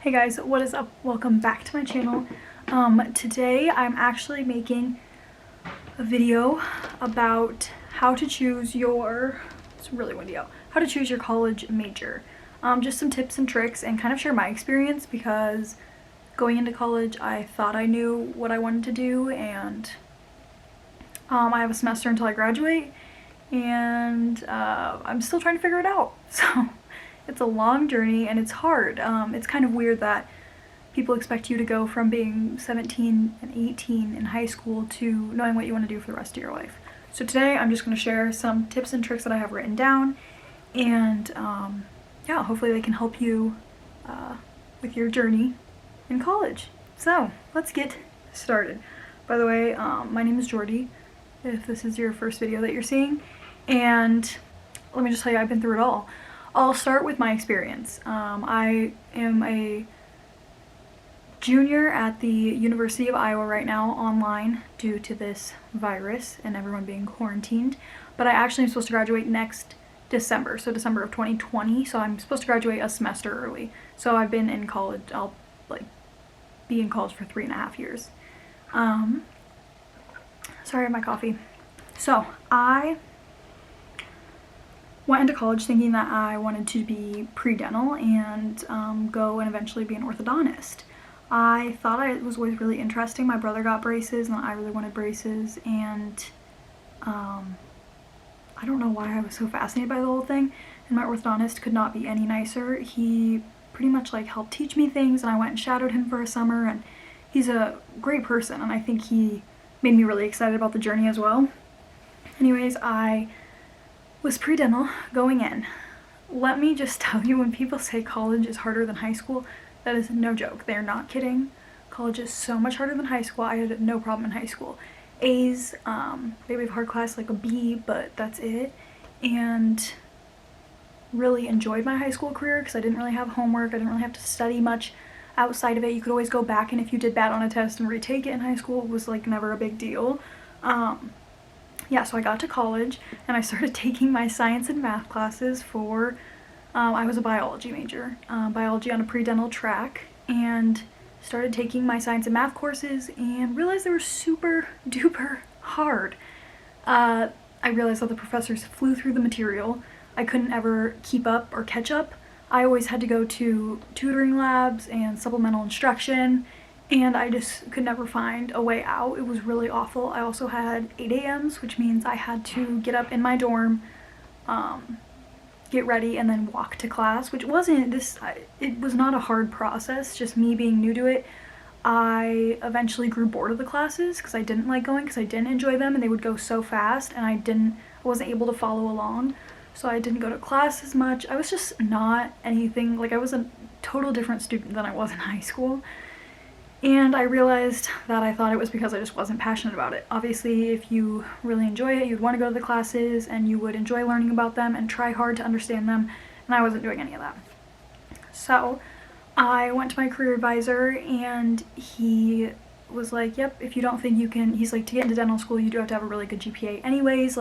Hey guys, what is up? Welcome back to my channel. Today I'm actually making a video about how to choose your, it's really windy out, how to choose your college major. Just some tips and tricks and kind of share my experience because going into college I thought I knew what I wanted to do, and I have a semester until I graduate and I'm still trying to figure it out. So it's a long journey and it's hard. It's kind of weird that people expect you to go from being 17 and 18 in high school to knowing what you want to do for the rest of your life. So today I'm just going to share some tips and tricks that I have written down, and yeah, hopefully they can help you with your journey in college. So let's get started. By the way, my name is Jordy, if this is your first video that you're seeing, and let me just tell you, I've been through it all. I'll start with my experience. I am a junior at the University of Iowa right now, online due to this virus and everyone being quarantined, but I actually am supposed to graduate next December, so December of 2020, so I'm supposed to graduate a semester early. So I've been in college, I'll be in college for 3.5 years. Sorry, my coffee. So I went into college thinking that I wanted to be pre-dental and go and eventually be an orthodontist. I thought it was always really interesting. My brother got braces and I really wanted braces, and I don't know why I was so fascinated by the whole thing, and my orthodontist could not be any nicer. He pretty much helped teach me things, and I went and shadowed him for a summer, and he's a great person, and I think he made me really excited about the journey as well. Anyways, I was pre-dental going in. Let me just tell you, when people say college is harder than high school, that is no joke. They're not kidding. College is so much harder than high school. I had no problem in high school. A's, maybe a hard class like a B, but that's it. And really enjoyed my high school career because I didn't really have homework. I didn't really have to study much outside of it. You could always go back, and if you did bad on a test and retake it in high school, it was never a big deal. Yeah, so I got to college and I started taking my science and math classes for, I was a biology major, biology on a pre-dental track, and started taking my science and math courses and realized they were super duper hard. I realized that the professors flew through the material. I couldn't ever keep up or catch up. I always had to go to tutoring labs and supplemental instruction, and I just could never find a way out. It was really awful. I also had 8 a.m.s, which means I had to get up in my dorm, get ready, and then walk to class, which wasn't it was not a hard process, just me being new to it. I eventually grew bored of the classes because I didn't like going, because I didn't enjoy them and they would go so fast, and I wasn't able to follow along. So I didn't go to class as much. I was just not anything, I was a total different student than I was in high school. And I realized that I thought it was because I just wasn't passionate about it. Obviously, if you really enjoy it, you'd want to go to the classes and you would enjoy learning about them and try hard to understand them, and I wasn't doing any of that. So I went to my career advisor and he was like, yep, if you don't think you can, he's like, to get into dental school you do have to have a really good GPA anyways,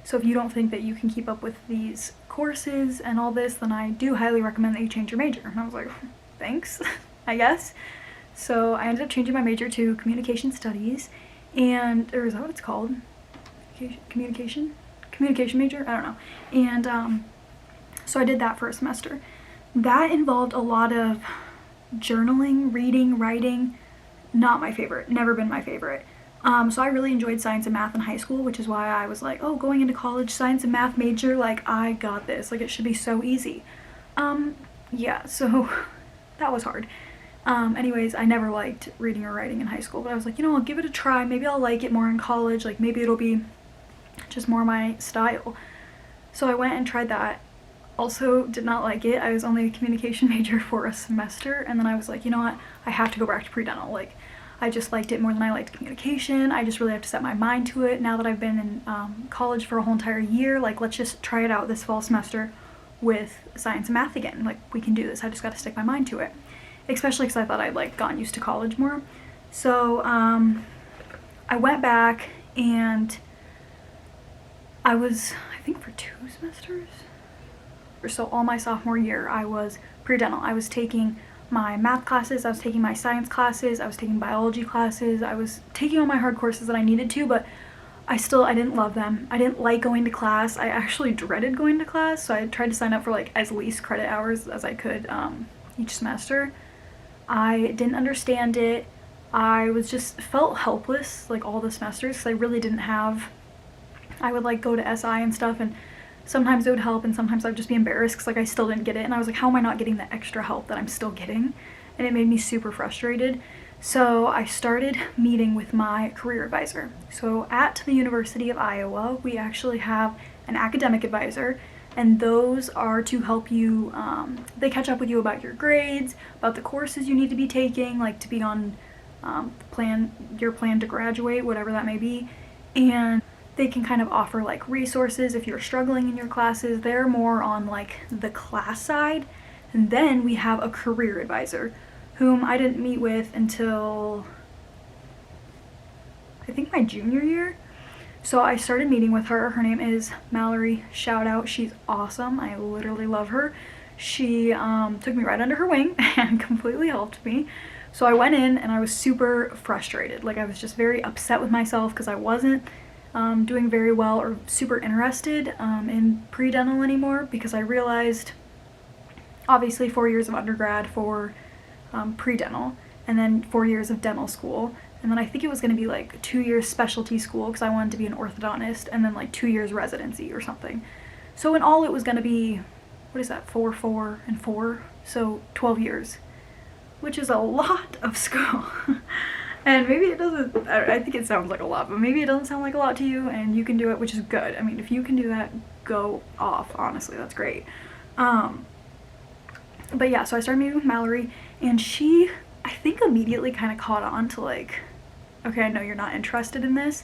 so if you don't think that you can keep up with these courses and all this, then I do highly recommend that you change your major. And I was like, thanks, I guess. So I ended up changing my major to communication studies, or is that what it's called? Communication major? I don't know. And so I did that for a semester. That involved a lot of journaling, reading, writing. Not my favorite, never been my favorite. So I really enjoyed science and math in high school, which is why I was like, oh, going into college, science and math major, I got this, it should be so easy. Yeah, so that was hard. Anyways, I never liked reading or writing in high school, but I was like, I'll give it a try. Maybe I'll like it more in college. Maybe it'll be just more my style. So I went and tried that. Also did not like it. I was only a communication major for a semester, and then I was like, you know what? I have to go back to pre-dental. I just liked it more than I liked communication. I just really have to set my mind to it. Now that I've been in college for a whole entire year, let's just try it out this fall semester with science and math again. We can do this. I just got to stick my mind to it. Especially because I thought I'd gotten used to college more. So I went back, and I was, I think for 2 semesters, or so all my sophomore year I was pre-dental. I was taking my math classes, I was taking my science classes, I was taking biology classes, I was taking all my hard courses that I needed to, but I didn't love them. I didn't like going to class. I actually dreaded going to class, so I tried to sign up for like as least credit hours as I could each semester. I didn't understand it. I was just felt helpless like all the semesters because I really didn't have, I would like go to SI and stuff, and sometimes it would help and sometimes I'd just be embarrassed because like I still didn't get it, and I was like, how am I not getting the extra help that I'm still getting? And it made me super frustrated. So I started meeting with my career advisor. So at the University of Iowa, we actually have an academic advisor, and those are to help you, they catch up with you about your grades, about the courses you need to be taking, like to be on your plan to graduate, whatever that may be. And they can kind of offer like resources if you're struggling in your classes. They're more on like the class side. And then we have a career advisor whom I didn't meet with until I think my junior year. So I started meeting with her. Her name is Mallory. Shout out, she's awesome. I literally love her. She took me right under her wing and completely helped me. So I went in and I was super frustrated. Like I was just very upset with myself because I wasn't doing very well or super interested in pre-dental anymore, because I realized obviously 4 years of undergrad for pre-dental and then 4 years of dental school, and then I think it was going to be like 2 years specialty school because I wanted to be an orthodontist, and then like 2 years residency or something. So in all it was going to be, what is that, 4, 4, and 4, so 12 years, which is a lot of school. And maybe it doesn't, I think it sounds like a lot, but maybe it doesn't sound like a lot to you and you can do it, which is good. I mean, if you can do that, go off, honestly, that's great. But yeah, so I started meeting with Mallory, and she, I think, immediately kind of caught on to like, okay, I know you're not interested in this.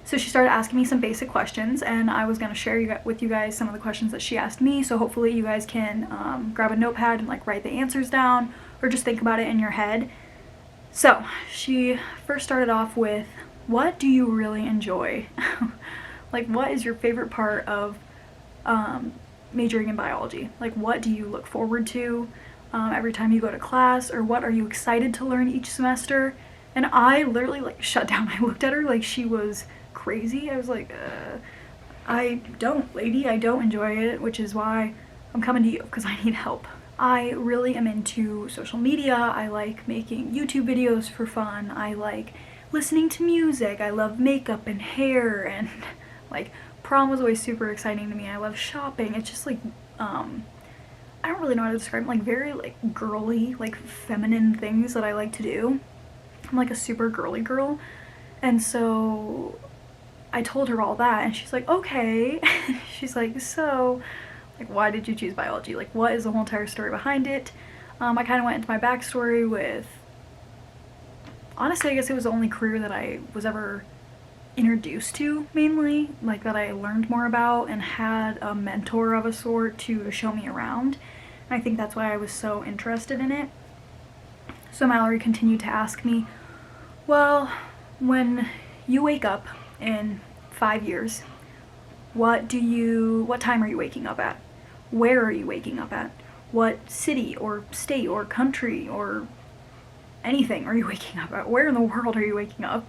So she started asking me some basic questions, and I was going to share with you guys some of the questions that she asked me, so hopefully you guys can grab a notepad and like write the answers down or just think about it in your head. So she first started off with, what do you really enjoy? Like, what is your favorite part of majoring in biology? Like, what do you look forward to every time you go to class, or what are you excited to learn each semester? And I literally like shut down. I looked at her like she was crazy. I was like, I don't, lady, I don't enjoy it, which is why I'm coming to you, because I need help. I really am into social media. I like making YouTube videos for fun. I like listening to music. I love makeup and hair, and like prom was always super exciting to me. I love shopping. It's just like, I don't really know how to describe it, like very like girly, like feminine things that I like to do. I'm like a super girly girl. And so I told her all that, and she's like, okay. She's like, so like, why did you choose biology? Like, what is the whole entire story behind it? I kind of went into my backstory with, honestly, I guess it was the only career that I was ever introduced to, mainly, like that I learned more about and had a mentor of a sort to show me around. And I think that's why I was so interested in it. So Mallory continued to ask me, well, when you wake up in 5 years, what time are you waking up at? Where are you waking up at? What city or state or country or anything are you waking up at? Where in the world are you waking up?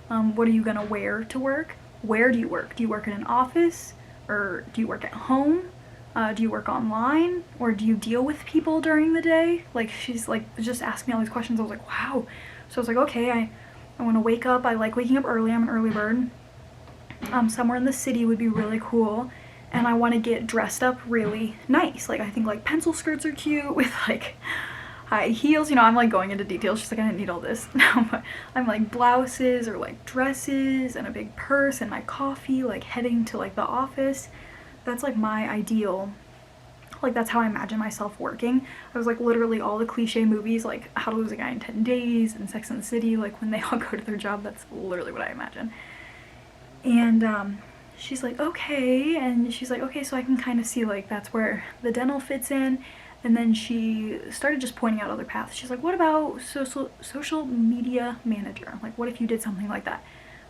What are you gonna wear to work? Where do you work? Do you work in an office, or do you work at home? Do you work online, or do you deal with people during the day? Like, she's like just asking me all these questions. I was like, wow. So I was like, okay, I want to wake up. I like waking up early. I'm an early bird. Somewhere in the city would be really cool, and I want to get dressed up really nice. Like, I think like pencil skirts are cute with like high heels, you know. I'm like going into details. She's like, I didn't need all this. No, but I'm like blouses or like dresses and a big purse and my coffee, like heading to like the office. That's like my ideal, like that's how I imagine myself working. I was like literally all the cliche movies, like How to Lose a Guy in 10 Days and Sex and the City, like when they all go to their job, that's literally what I imagine. And she's like, okay, and she's like, okay, so I can kind of see like that's where the dental fits in. And then she started just pointing out other paths. She's like, what about social media manager? Like, what if you did something like that?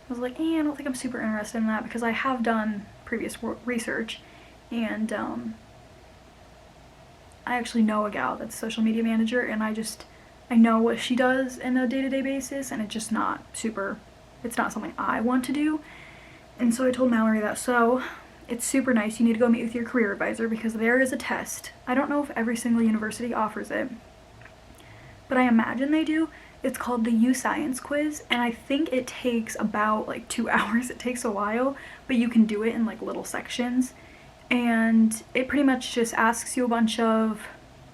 I was like, I don't think I'm super interested in that, because I have done previous research, and I actually know a gal that's a social media manager, and I know what she does in a day-to-day basis, and it's just not it's not something I want to do. And so I told Mallory that. So it's super nice. You need to go meet with your career advisor because there is a test. I don't know if every single university offers it, but I imagine they do. It's called the U-Science quiz, and I think it takes about like 2 hours. It takes a while, but you can do it in like little sections. And it pretty much just asks you a bunch of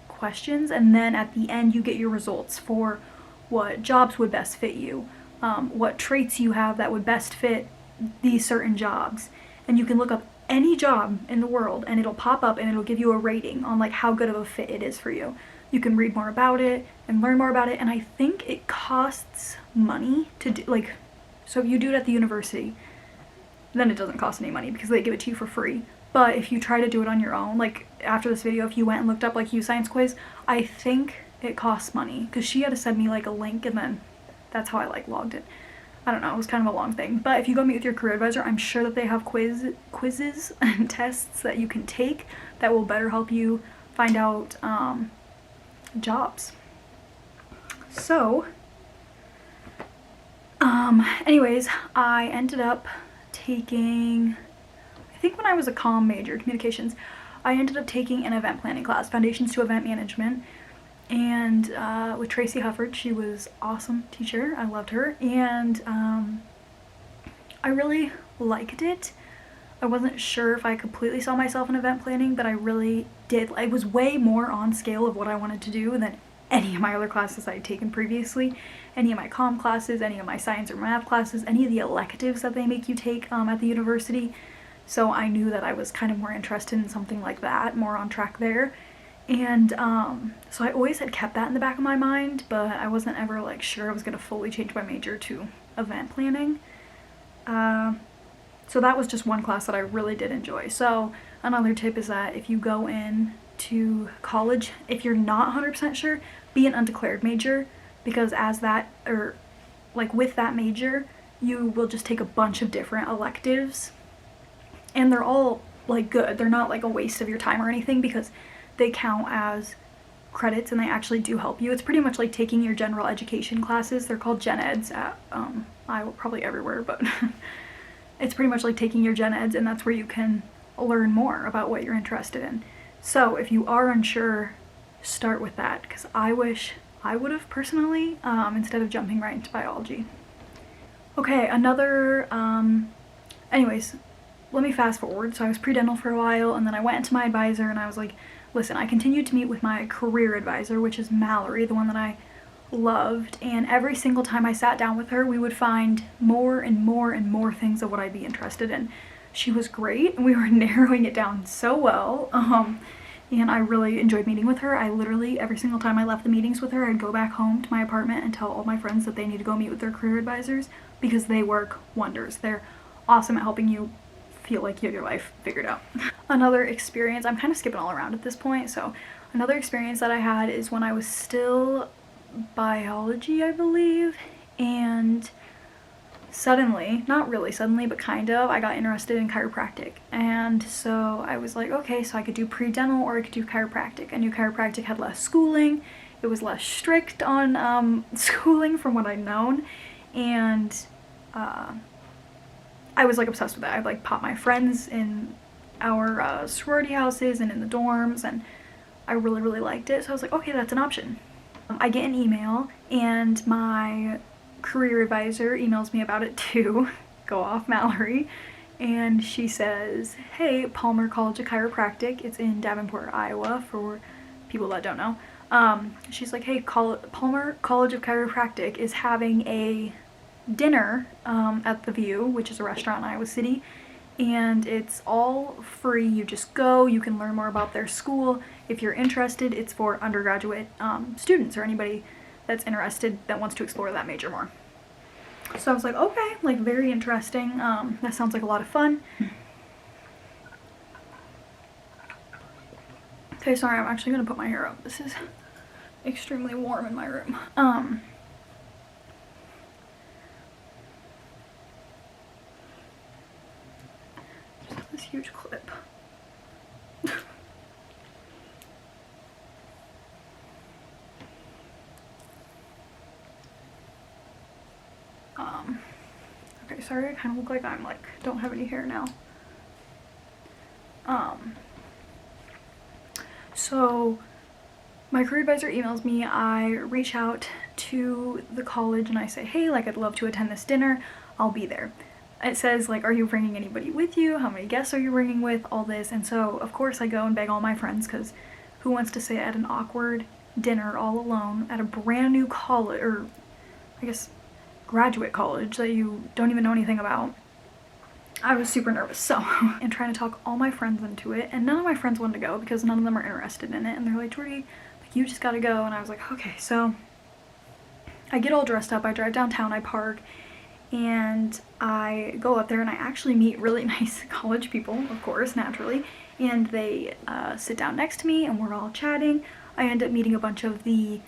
questions, and then at the end you get your results for what jobs would best fit you, what traits you have that would best fit these certain jobs. And you can look up any job in the world and it'll pop up and it'll give you a rating on like how good of a fit it is for you. You can read more about it and learn more about it, and I think it costs money to do, like, so if you do it at the university, then it doesn't cost any money because they give it to you for free. But if you try to do it on your own, like after this video, if you went and looked up like U-Science quiz, I think it costs money because she had to send me like a link, and then that's how I like logged it. I don't know, it was kind of a long thing. But if you go meet with your career advisor, I'm sure that they have quizzes and tests that you can take that will better help you find out jobs. So, anyways, I ended up taking, I think when I was a comm major, communications, I ended up taking an event planning class, Foundations to Event Management, and with Tracy Hufford. She was awesome teacher. I loved her, and I really liked it. I wasn't sure if I completely saw myself in event planning, but I really did. It was way more on scale of what I wanted to do than any of my other classes I had taken previously, any of my comm classes, any of my science or math classes, any of the electives that they make you take at the university. So I knew that I was kind of more interested in something like that, more on track there. And so I always had kept that in the back of my mind, but I wasn't ever like sure I was going to fully change my major to event planning. So that was just one class that I really did enjoy. So another tip is that if you go in to college, if you're not 100% sure, be an undeclared major, because as that, or like with that major, you will just take a bunch of different electives, and they're all like good. They're not like a waste of your time or anything because they count as credits and they actually do help you. It's pretty much like taking your general education classes. They're called gen eds at probably everywhere, but it's pretty much like taking your gen eds, and that's where you can learn more about what you're interested in. So if you are unsure, start with that, because I wish I would have personally, instead of jumping right into biology. Okay, anyways, let me fast forward. So I was pre-dental for a while, and then I went into my advisor and I was like, listen, I continued to meet with my career advisor, which is Mallory, the one that I loved, and every single time I sat down with her, we would find more and more and more things of what I'd be interested in. She was great, and we were narrowing it down so well, and I really enjoyed meeting with her. I literally, every single time I left the meetings with her, I'd go back home to my apartment and tell all my friends that they need to go meet with their career advisors because they work wonders. They're awesome at helping you feel like you have your life figured out. Another experience, I'm kind of skipping all around at this point, so another experience that I had is when I was still biology, I believe, and suddenly, not really suddenly, but kind of, I got interested in chiropractic. And so I was like, okay, so I could do pre-dental or I could do chiropractic. I knew chiropractic had less schooling, it was less strict on schooling from what I'd known, and I was like obsessed with that. I'd like pop my friends in our sorority houses and in the dorms, and I really, really liked it. So I was like, okay, that's an option. I get an email, and my career advisor emails me about it too. Go off, Mallory. And she says, hey, Palmer College of Chiropractic, it's in Davenport, Iowa, for people that don't know. She's like, hey, Palmer College of Chiropractic is having a dinner at the View, which is a restaurant in Iowa City, and it's all free. You just go, you can learn more about their school. If you're interested, it's for undergraduate students or anybody that's interested that wants to explore that major more. So I was like, okay, like very interesting. That sounds like a lot of fun. Okay, sorry, I'm actually gonna put my hair up. This is extremely warm in my room. Just have this huge clip. sorry, I kind of look like I'm like, don't have any hair now. So my career advisor emails me, I reach out to the college and I say, hey, like I'd love to attend this dinner, I'll be there. It says like, are you bringing anybody with you? How many guests are you bringing with? All this. And so of course I go and beg all my friends, because who wants to sit at an awkward dinner all alone at a brand new college, or I guess graduate college that you don't even know anything about. I was super nervous, so and trying to talk all my friends into it, and none of my friends wanted to go because none of them are interested in it, and they're like, Jordy, like, you just gotta go. And I was like, okay. So I get all dressed up, I drive downtown, I park, and I go up there and I actually meet really nice college people, of course, naturally, and they sit down next to me and we're all chatting. I end up meeting a bunch of the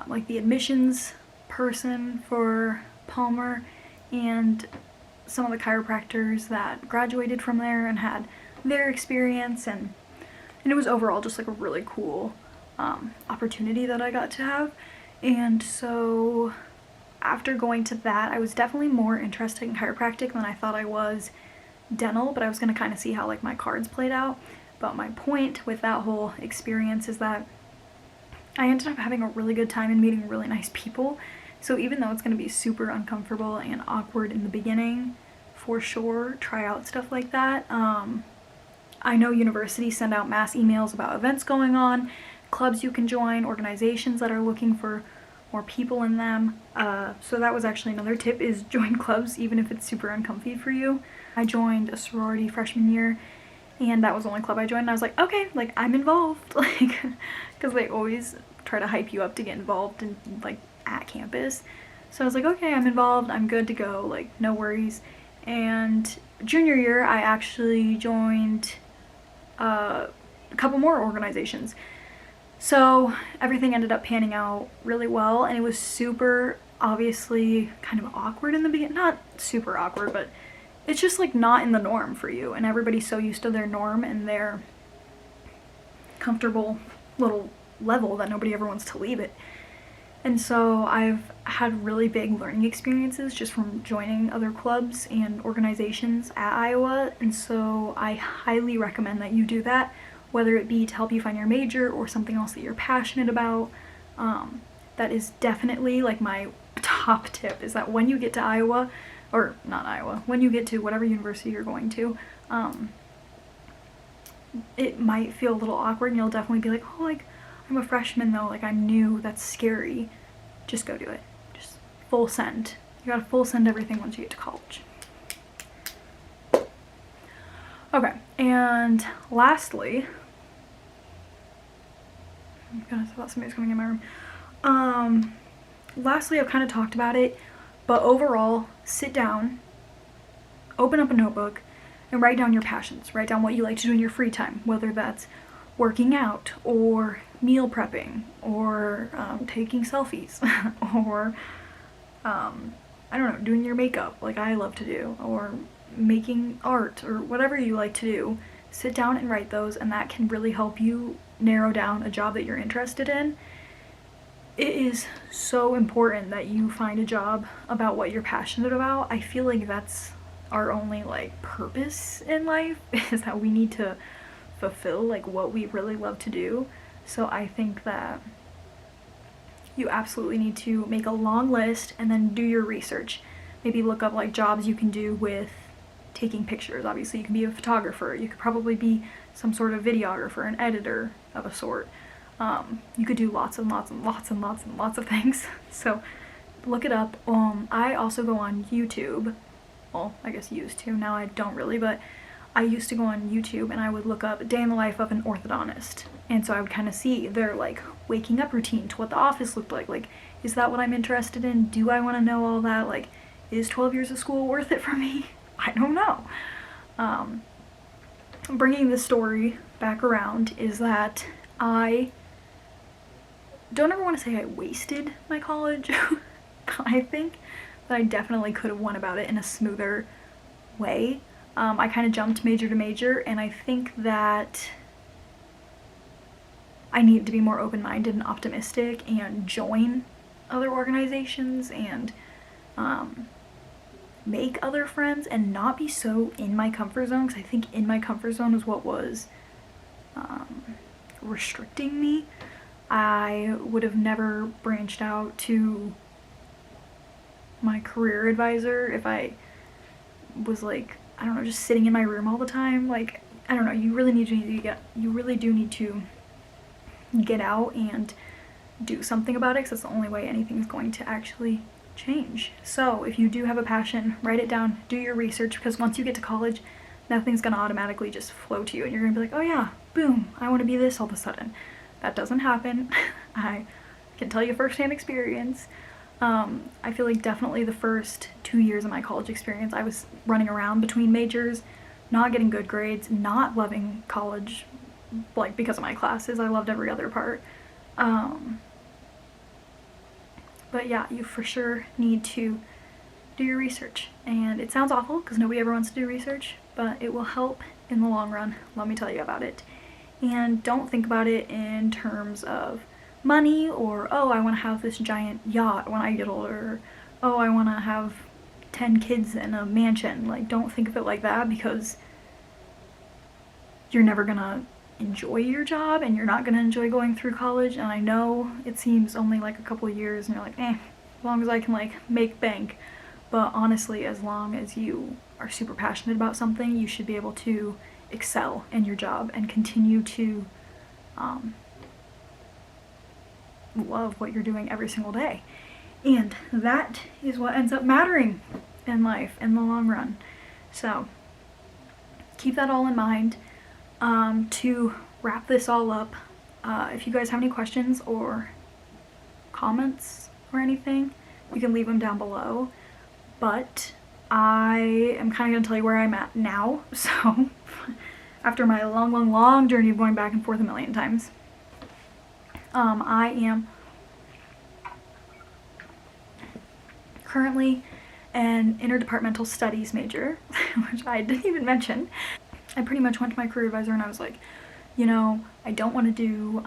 like the admissions person for Palmer and some of the chiropractors that graduated from there and had their experience, and it was overall just like a really cool opportunity that I got to have. And so after going to that, I was definitely more interested in chiropractic than I thought I was dental, but I was going to kind of see how like my cards played out. But my point with that whole experience is that I ended up having a really good time and meeting really nice people. So even though it's going to be super uncomfortable and awkward in the beginning, for sure, try out stuff like that. I know universities send out mass emails about events going on, clubs you can join, organizations that are looking for more people in them. So that was actually another tip, is join clubs even if it's super uncomfy for you. I joined a sorority freshman year, and that was the only club I joined, and I was like, okay, like I'm involved, like, because they always try to hype you up to get involved in like at campus. So I was like, okay, I'm involved, I'm good to go, like no worries. And junior year I actually joined a couple more organizations. So everything ended up panning out really well, and it was super obviously kind of awkward in the beginning. Not super awkward, but it's just like not in the norm for you, and everybody's so used to their norm and their comfortable little level that nobody ever wants to leave it. And so I've had really big learning experiences just from joining other clubs and organizations at Iowa, and so I highly recommend that you do that, whether it be to help you find your major or something else that you're passionate about. That is definitely like my top tip, is that when you get to Iowa, or not Iowa, when you get to whatever university you're going to, it might feel a little awkward and you'll definitely be like, oh, like I'm a freshman though, like I'm new, that's scary. Just go do it. Just full send. You gotta full send everything once you get to college. Okay, and lastly, oh goodness, I thought somebody was coming in my room. Lastly, I've kind of talked about it, but overall, sit down, open up a notebook, and write down your passions. Write down what you like to do in your free time, whether that's working out, or meal prepping, or taking selfies, or I don't know, doing your makeup like I love to do, or making art, or whatever you like to do. Sit down and write those, and that can really help you narrow down a job that you're interested in. It is so important that you find a job about what you're passionate about. I feel like that's our only like purpose in life, is that we need to fulfill like what we really love to do. So I think that you absolutely need to make a long list and then do your research. Maybe look up like jobs you can do with taking pictures. Obviously you can be a photographer, you could probably be some sort of videographer, an editor of a sort. You could do lots and lots and lots and lots and lots of things. So look it up. I also go on YouTube. Well, I guess used to, now I don't really, but I used to go on YouTube and I would look up day in the life of an orthodontist. And so I would kind of see their like waking up routine, to what the office looked like. Like, is that what I'm interested in? Do I want to know all that? Like, is 12 years of school worth it for me? I don't know. Bringing this story back around is that I don't ever want to say I wasted my college, but I think that I definitely could have went about it in a smoother way. I kind of jumped major to major, and I think that I need to be more open-minded and optimistic and join other organizations and make other friends and not be so in my comfort zone, because I think in my comfort zone is what was restricting me. I would have never branched out to my career advisor if I was like, I don't know, just sitting in my room all the time. Like, I don't know, you really do need to get out and do something about it, because that's the only way anything's going to actually change. So if you do have a passion, write it down, do your research, because once you get to college, nothing's gonna automatically just flow to you and you're gonna be like, oh yeah, boom, I want to be this all of a sudden. That doesn't happen. I can tell you firsthand experience. I feel like definitely the first 2 years of my college experience, I was running around between majors, not getting good grades, not loving college, like, because of my classes. I loved every other part. But yeah, you for sure need to do your research. And it sounds awful because nobody ever wants to do research, but it will help in the long run. Let me tell you about it. And don't think about it in terms of money or, oh, I want to have this giant yacht when I get older, or, oh, I want to have 10 kids in a mansion. Like, don't think of it like that, because you're never gonna enjoy your job and you're not gonna enjoy going through college. And I know it seems only like a couple of years and you're like, as long as I can like make bank. But honestly, as long as you are super passionate about something, you should be able to excel in your job and continue to love what you're doing every single day. And that is what ends up mattering in life in the long run. So keep that all in mind. To wrap this all up, if you guys have any questions or comments or anything, you can leave them down below. But I am kind of going to tell you where I'm at now. So after my long journey of going back and forth a million times, I am currently an interdepartmental studies major, which I didn't even mention. I pretty much went to my career advisor and I was like, you know, I don't want to do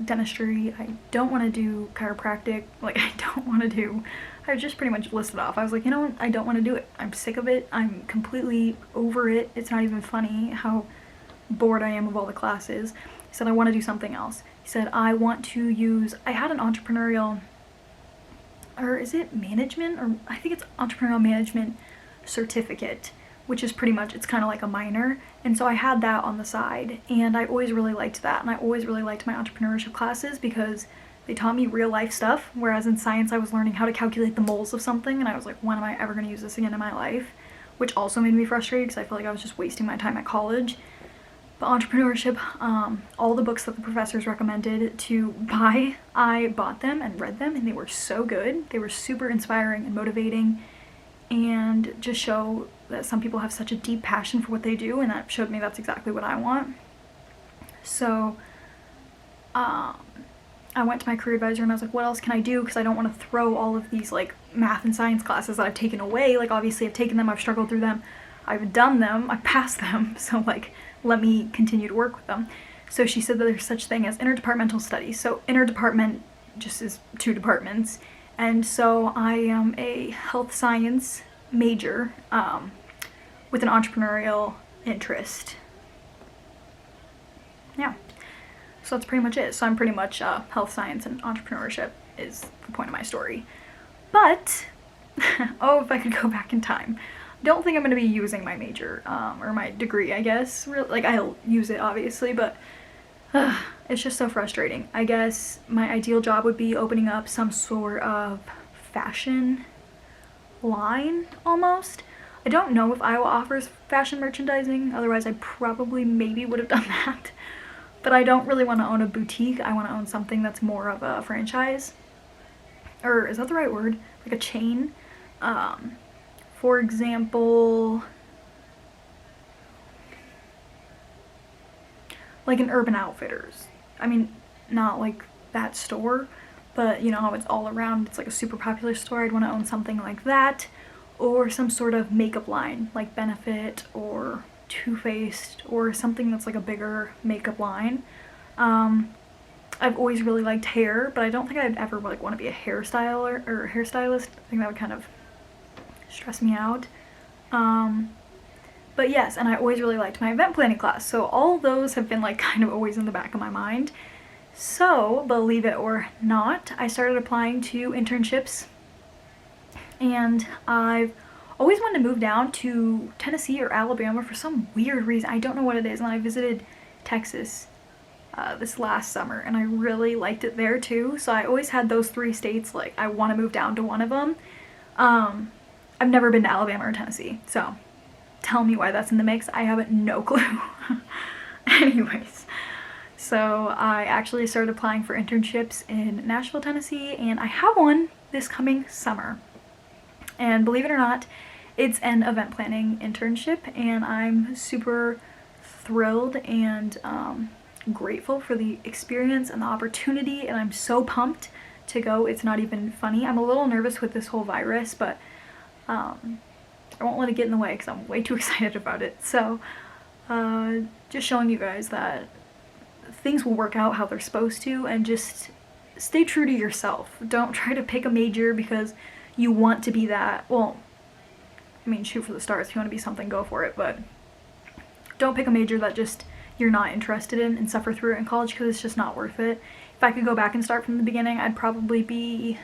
dentistry, I don't want to do chiropractic, like I just pretty much listed off. I was like, you know what, I don't want to do it. I'm sick of it. I'm completely over it. It's not even funny how bored I am of all the classes. He said, I want to do something else. He said, I had an entrepreneurial, or is it management? Or I think it's entrepreneurial management certificate, which is pretty much, it's kind of like a minor. And so I had that on the side, and I always really liked that. And I always really liked my entrepreneurship classes because they taught me real life stuff, whereas in science I was learning how to calculate the moles of something, and I was like, when am I ever going to use this again in my life? Which also made me frustrated because I felt like I was just wasting my time at college. But entrepreneurship, all the books that the professors recommended to buy, I bought them and read them, and they were so good. They were super inspiring and motivating, and just show that some people have such a deep passion for what they do, and that showed me that's exactly what I want. So I went to my career advisor and I was like, what else can I do? Because I don't want to throw all of these like math and science classes that I've taken away. Like, obviously I've taken them, I've struggled through them, I've done them, I've passed them, so like, let me continue to work with them. So she said that there's such thing as interdepartmental studies. So interdepartment just is 2 departments. And so I am a health science major with an entrepreneurial interest. Yeah. So that's pretty much it. So I'm pretty much health science and entrepreneurship is the point of my story. But, oh, if I could go back in time. Don't think I'm going to be using my major, or my degree, I guess. Like, I'll use it, obviously, but it's just so frustrating. I guess my ideal job would be opening up some sort of fashion line, almost. I don't know if Iowa offers fashion merchandising, otherwise I probably maybe would have done that. But I don't really want to own a boutique. I want to own something that's more of a franchise. Or, is that the right word? Like a chain? For example, like an Urban Outfitters. I mean, not like that store, but you know how it's all around, it's like a super popular store. I'd want to own something like that, or some sort of makeup line, like Benefit or Too Faced, or something that's like a bigger makeup line. I've always really liked hair, but I don't think I'd ever like want to be a hairstylist. I think that would kind of stress me out. But yes, and I always really liked my event planning class, so all those have been like kind of always in the back of my mind. So, believe it or not, I started applying to internships, and I've always wanted to move down to Tennessee or Alabama for some weird reason. I don't know what it is, and I visited Texas this last summer, and I really liked it there too, so I always had those 3 states, like I want to move down to one of them. I've never been to Alabama or Tennessee, so tell me why that's in the mix. I have no clue. Anyways, so I actually started applying for internships in Nashville, Tennessee, and I have one this coming summer. And believe it or not, it's an event planning internship, and I'm super thrilled and grateful for the experience and the opportunity, and I'm so pumped to go. It's not even funny. I'm a little nervous with this whole virus, but I won't let it get in the way because I'm way too excited about it. So just showing you guys that things will work out how they're supposed to, and just stay true to yourself. Don't try to pick a major because you want to be that. Well, I mean, shoot for the stars. If you want to be something, go for it, but don't pick a major that just you're not interested in and suffer through it in college, because it's just not worth it. If I could go back and start from the beginning, I'd probably be,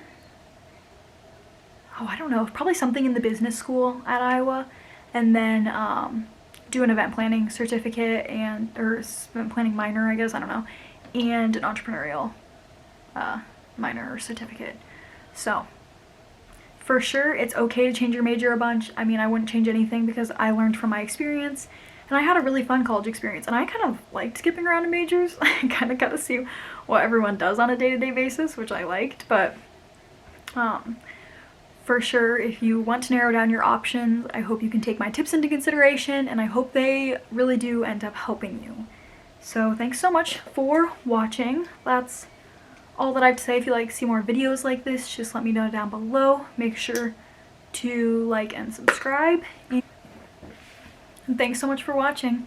I don't know, probably something in the business school at Iowa, and then do an event planning certificate or event planning minor, I guess, I don't know, and an entrepreneurial minor or certificate. So for sure, it's okay to change your major a bunch. I mean, I wouldn't change anything because I learned from my experience, and I had a really fun college experience, and I kind of liked skipping around in majors. I kind of got to see what everyone does on a day-to-day basis, which I liked, but for sure, if you want to narrow down your options, I hope you can take my tips into consideration, and I hope they really do end up helping you. So thanks so much for watching. That's all that I have to say. If you'd like to see more videos like this, just let me know down below. Make sure to like and subscribe. And thanks so much for watching.